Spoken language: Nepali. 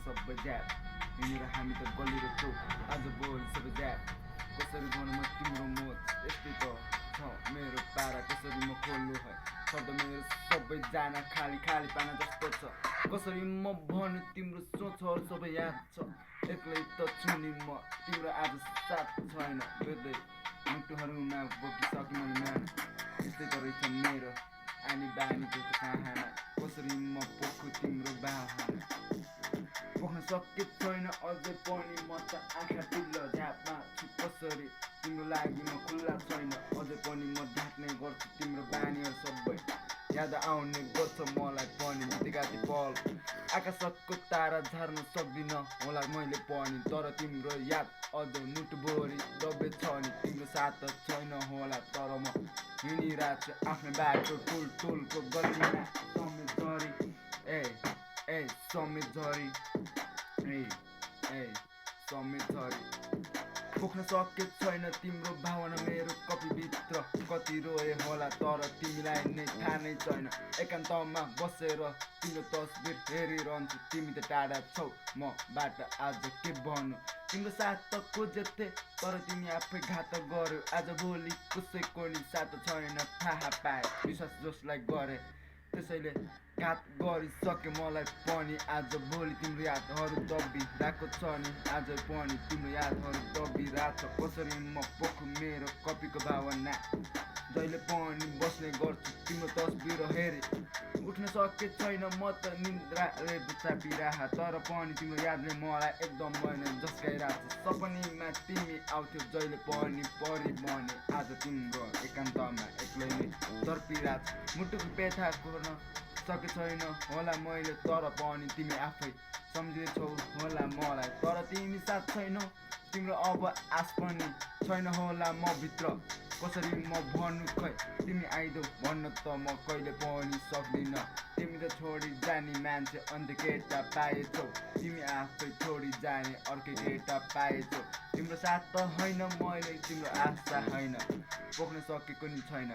सबै ज्याप हिँडेर हामी त गली र चौक आज बोल सबै ज्याप कसरी भन्नु म तिम्रो मोच यस्तै त छ मेरो पारा कसरी म खोल्नु है शब्द मेरो सबैजना खाली खाली पाना जस्तो छ कसरी म भन्नु तिम्रो सोचहरू सबै याद छ एक्लै त छु नि म तिम्रो आज साथ छैन बेर्दै मुटुहरूमा बोकिसके मैले मान यस्तै त रहेछ मेरो आनी बानी जस्तो कहाना कसरी म पोख्छु तिम्रो बाहाना पोख्न सके छैन अझै पनि म त आँखा टिल्लो झ्यापमा छु कसरी तिम्रो लागि म खुल्ला छैन अझै पनि म ढाक्ने गर्छु तिम्रो बानीहरू सबै याद आउने गर्छ मलाई पनि बितेका ती पल आकाशको तारा झार्न सक्दिनँ होला मैले पनि तर तिम्रो याद अझ मुटुभरि दबे छ नि तिम्रो साथ छैन होला तर म हिँडिरहेको छु आफ्नो बाटो टुल टुलको गल्लीमा समेत झरी ए समेत झरी ए समेत झरी पोख्न सके छैन तिम्रो भावना मेरो कपीभित्र कति रोए होला तर तिमीलाई नै थाहा नै छैन एकान्तमा बसेर तिम्रो तस्बिर हेरिरहन्छु तिमी त टाढा छौ मबाट आज के भन्नु तिम्रो साथ त खोजेथे तर तिमी आफै घात गर्यो आज भोलि कसैको नि साथ छैन थाहा पाए विश्वास जसलाई गरे त्यसैले घात गरिसके मलाई पनि आज भोलि तिम्रो यादहरू दबिरहेको छ नि आज पनि तिम्रो यादहरू दबिरहेको छ कसरी म पोख्छु मेरो कपीको भावना जहिले पनि बस्ने गर्छु तिम्रो तस्बिर हेरे उठ्न सके छैन म त निन्द्राले चापिरह तर पनि तिम्रो यादले मलाई एकदम भएन जस्काइरहेको छ सपनीमा तिमी आउँथ्यौ जहिले पनि परि बने आज तिम्रो एकान्तमा एक्लै नै तर्पिरहेको छ मुटुको पेथा गर्न सके छैन होला मैले तर पनि तिमी आफै सम्झिन्छौ होला मलाई तर तिमी साथ छैनौ तिम्रो अब आश पनि छैन होला म भित्र कसरी म भन्नु खै तिमी आइदेऊ भन्न त म कहिले पनि सक्दिनँ तिमी त छोडी जाने मान्छे अन्त केटा पाएछौ तिमी आफै छोडी जाने अर्कै केटा पाएछौ तिम्रो साथ त होइन मैले तिम्रो आशा होइन पोख्न सकेको नि छैन